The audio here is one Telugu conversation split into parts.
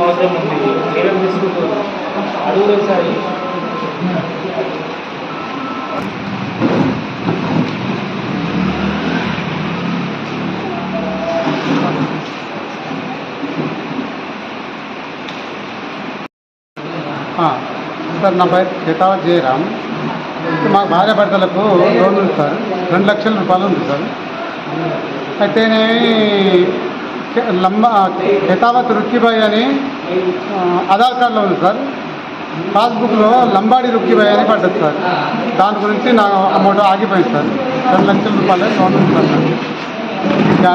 అవసరం ఉంది అడుగులు ఒకసారి సార్ నా పేరు చేతావ జయరామ్. మా భార్య భర్తలకు లోన్ ఉంది సార్, 2 లక్షల రూపాయలు ఉంది సార్. అయితేనేమి ఖెతావత్ రుక్కిబాయి అని ఆధార్ కార్డులో ఉంది సార్. పాస్బుక్లో లంబాడి రుక్కిబాయి అని పడ్డది సార్. దాని గురించి నా అమౌంట్ ఆగిపోయింది సార్. 2 లక్షల రూపాయలు లోన్ ఉంది సార్ నాకు.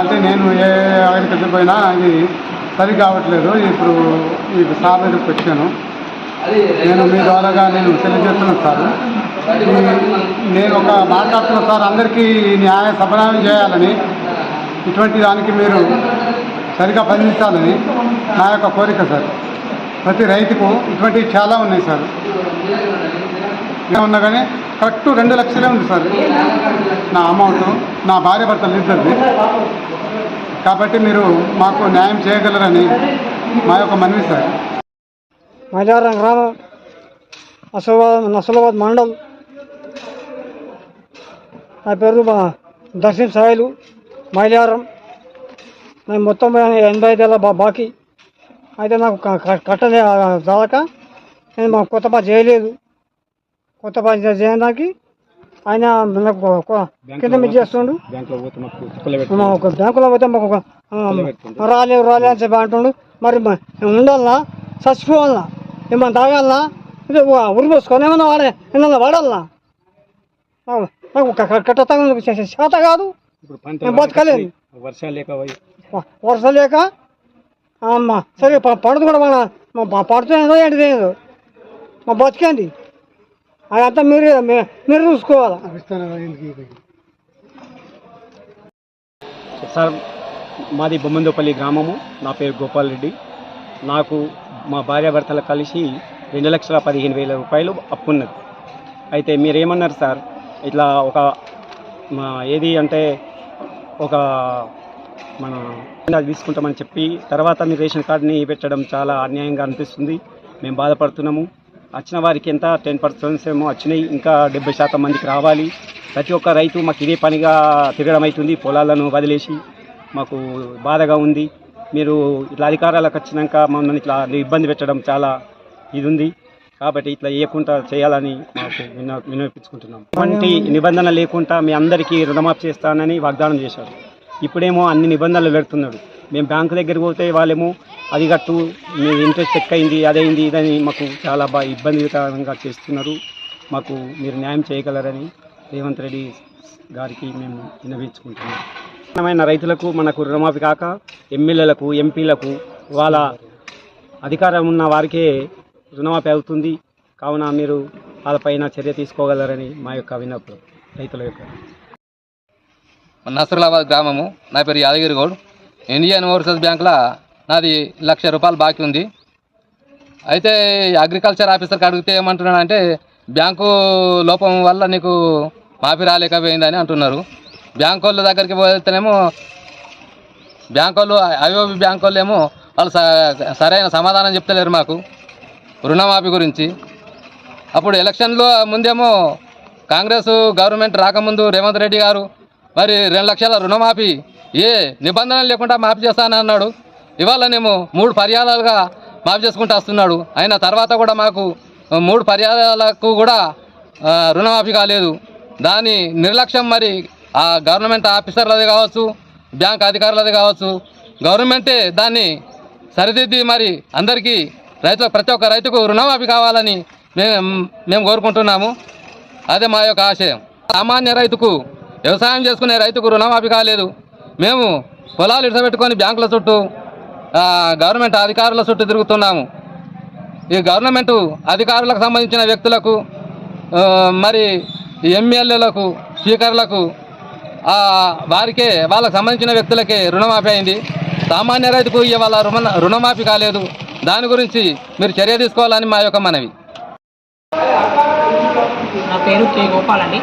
అంటే నేను ఏ అగ్రికల్చర్ పోయినా అది సరి కావట్లేదు. ఇప్పుడు ఈ సార్ దగ్గరికి వచ్చాను. నేను మీ ద్వారాగా నేను తెలియజేస్తున్నాను సార్. నేను ఒక మాట్లాడుతున్నాను సార్, అందరికీ న్యాయ సమన్వయం చేయాలని, ఇటువంటి దానికి మీరు సరిగా స్పందించాలని నా యొక్క కోరిక సార్. ప్రతి రైతుకు ఇటువంటివి చాలా ఉన్నాయి సార్. ఉన్నా కానీ కరెక్ట్ 2 లక్షలే ఉంది సార్ నా అమౌంట్, నా భార్య భర్తలు ఇద్దరిది. కాబట్టి మీరు మాకు న్యాయం చేయగలరని మా యొక్క మనవి సార్. మైదారం గ్రామం, నసలాబాద్ మండల్. నా పేరు దర్శన్ సాయిలు, మైలారం. నేను మొత్తం 85 బాకీ. అయితే నాకు కట్టనే చాలక నేను మా కొత్త పని చేయలేదు. కొత్త పని చేయడానికి ఆయన కింద మీద చేస్తుండు. బ్యాంకులో పోతే మాకు రాలేవు అని చెప్పి అంటుండు. మరి ఉండాలన్నా, చచ్చిపోవాలన్నా, ఏమన్నా తాగాలన్నా, ఉరి పోసుకొని ఏమన్నా ఏమన్నా వాడాలన్నా? నాకు కట్టతంగా చేత కాదు, నేను బతకలేదు. వర్షం లేక అమ్మా సరే పడదు కూడా పడుతుందో ఏంటిదేదో మా బతికేంది. అదంతా మీరు చూసుకోవాలి సార్. మాది బొమ్మందోపల్లి గ్రామము. నా పేరు గోపాల్ రెడ్డి. నాకు మా భార్యాభర్తలు కలిసి 2,15,000 రూపాయలు అప్పున్నది. అయితే మీరేమన్నారు సార్, ఇట్లా ఒక ఏది అంటే ఒక మన తీసుకుంటామని చెప్పి తర్వాత మీరు రేషన్ కార్డుని పెట్టడం చాలా అన్యాయంగా అనిపిస్తుంది. మేము బాధపడుతున్నాము. వచ్చిన వారికి ఎంత 10% ఏమో వచ్చినాయి, ఇంకా 70% మందికి రావాలి. ప్రతి ఒక్క రైతు మాకు ఇదే పనిగా తిరగడం అవుతుంది, పొలాలను వదిలేసి. మాకు బాధగా ఉంది. మీరు ఇట్లా అధికారాలకు వచ్చినాక మమ్మల్ని ఇట్లా ఇబ్బంది పెట్టడం చాలా ఇది ఉంది. కాబట్టి ఇట్లా వేయకుండా చేయాలని మాకు విన్నవించుకుంటున్నాం. ఇటువంటి నిబంధన లేకుండా మీ అందరికీ రుణమాఫీ చేస్తానని వాగ్దానం చేశారు. ఇప్పుడేమో అన్ని నిబంధనలు పెడుతున్నాడు. మేము బ్యాంకు దగ్గరికి పోతే వాళ్ళేమో అది కట్టు, మీ ఇంట్రెస్ట్ ఎక్కువైంది, అదైంది, ఇదని మాకు చాలా ఇబ్బందికరంగా చేస్తున్నారు. మాకు మీరు న్యాయం చేయగలరని రేవంత్ రెడ్డి గారికి మేము విన్నవించుకుంటున్నాం. రైతులకు మనకు రుణమాఫీ కాక ఎమ్మెల్యేలకు, ఎంపీలకు, వాళ్ళ అధికారం ఉన్న వారికే రుణమాఫీ అవుతుంది. కావున మీరు వాళ్ళపైన చర్య తీసుకోగలరని మా యొక్క విన్నపం రైతుల యొక్క. నసరాబాద్ గ్రామము. నా పేరు యాదగిరి గౌడ్. ఇండియన్ ఓవర్సీస్ బ్యాంకులో నాది 1,00,000 రూపాయలు బాకీ ఉంది. అయితే అగ్రికల్చర్ ఆఫీసర్కి అడిగితే ఏమంటున్నాడంటే బ్యాంకు లోపం వల్ల నీకు మాఫీ రాలేకపోయిందని అంటున్నారు. బ్యాంకు వాళ్ళ దగ్గరికి పోతేనేమో బ్యాంకు వాళ్ళు ఐఓబి బ్యాంకు వాళ్ళు ఏమో వాళ్ళు సరైన సమాధానం చెప్తలేరు మాకు రుణమాఫీ గురించి. అప్పుడు ఎలక్షన్లో ముందేమో కాంగ్రెస్ గవర్నమెంట్ రాకముందు రేవంత్ రెడ్డి గారు మరి 2 లక్షల రుణమాఫీ ఏ నిబంధనలు లేకుండా మాఫీ చేస్తానని అన్నాడు. ఇవాళనేమో 3 పర్యాయాలుగా మాఫీ చేసుకుంటూ వస్తున్నాడు. అయిన తర్వాత కూడా మాకు 3 పర్యాయాలకు కూడా రుణమాఫీ కాలేదు. దాని నిర్లక్ష్యం మరి ఆ గవర్నమెంట్ ఆఫీసర్లది కావచ్చు, బ్యాంక్ అధికారులది కావచ్చు. గవర్నమెంటే దాన్ని సరిదిద్ది మరి అందరికీ ప్రతి ఒక్క రైతుకు రుణమాఫీ కావాలని మేము కోరుకుంటున్నాము. అదే మా యొక్క ఆశయం. సామాన్య రైతుకు, వ్యవసాయం చేసుకునే రైతుకు రుణమాఫీ కాలేదు. మేము పొలాలు ఇడబెట్టుకొని బ్యాంకుల చుట్టూ, గవర్నమెంట్ అధికారుల చుట్టూ తిరుగుతున్నాము. ఈ గవర్నమెంట్ అధికారులకు సంబంధించిన వ్యక్తులకు మరి ఎమ్మెల్యేలకు స్పీకర్లకు వారికే వాళ్ళకు సంబంధించిన వ్యక్తులకే రుణమాఫీ అయింది. సామాన్య రైతుకు ఇవాళ రుణమాఫీ కాలేదు. దాని గురించి మీరు చర్య తీసుకోవాలని మా యొక్క మనవి. నా పేరు కే గోపాల్ అండి.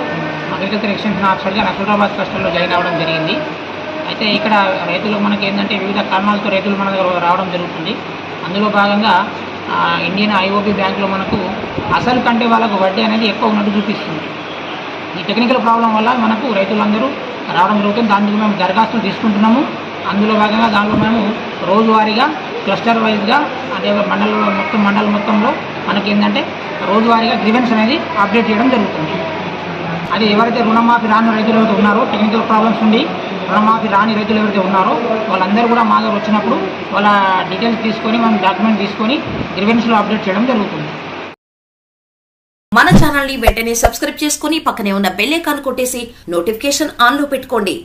అగ్రికల్చర్ ఎక్స్టెన్షన్ ఆఫీసర్గా నసరురాబాద్ క్లస్టర్లో జాయిన్ అవ్వడం జరిగింది. అయితే ఇక్కడ రైతులు మనకి ఏంటంటే వివిధ కారణాలతో రైతులు మన దగ్గర రావడం జరుగుతుంది. అందులో భాగంగా ఇండియన్ ఐఓబి బ్యాంకులో మనకు అసలు కంటే వాళ్ళకు వడ్డీ అనేది ఎక్కువ ఉన్నట్టు చూపిస్తుంది. ఈ టెక్నికల్ ప్రాబ్లం వల్ల మనకు రైతులందరూ రావడం జరుగుతుంది. దానికి మేము దరఖాస్తులు తీసుకుంటున్నాము. అందులో భాగంగా దాంట్లో మేము రోజువారీగా క్లస్టర్ వైజ్గా అదే మండలం మొత్తంలో మనకి ఏంటంటే రోజువారీగా గ్రీవెన్స్ అనేది అప్డేట్ చేయడం జరుగుతుంది. అది ఎవరైతే రుణమాఫీ రాని రైతులు ఎవరైతే ఉన్నారో, టెక్నికల్ ప్రాబ్లమ్స్ ఉండి రుణమాఫీ రాని రైతులు ఎవరైతే ఉన్నారో వాళ్ళందరూ కూడా మా దగ్గర వచ్చినప్పుడు వాళ్ళ డీటెయిల్స్ తీసుకొని మనం డాక్యుమెంట్ తీసుకొని గ్రీవెన్స్లో అప్డేట్ చేయడం జరుగుతుంది. మన ఛానల్ ని వెంటనే సబ్స్క్రైబ్ చేసుకుని పక్కనే ఉన్న బెల్ ఐకాన్ కొట్టేసి నోటిఫికేషన్ ఆన్ లో పెట్టుకోండి.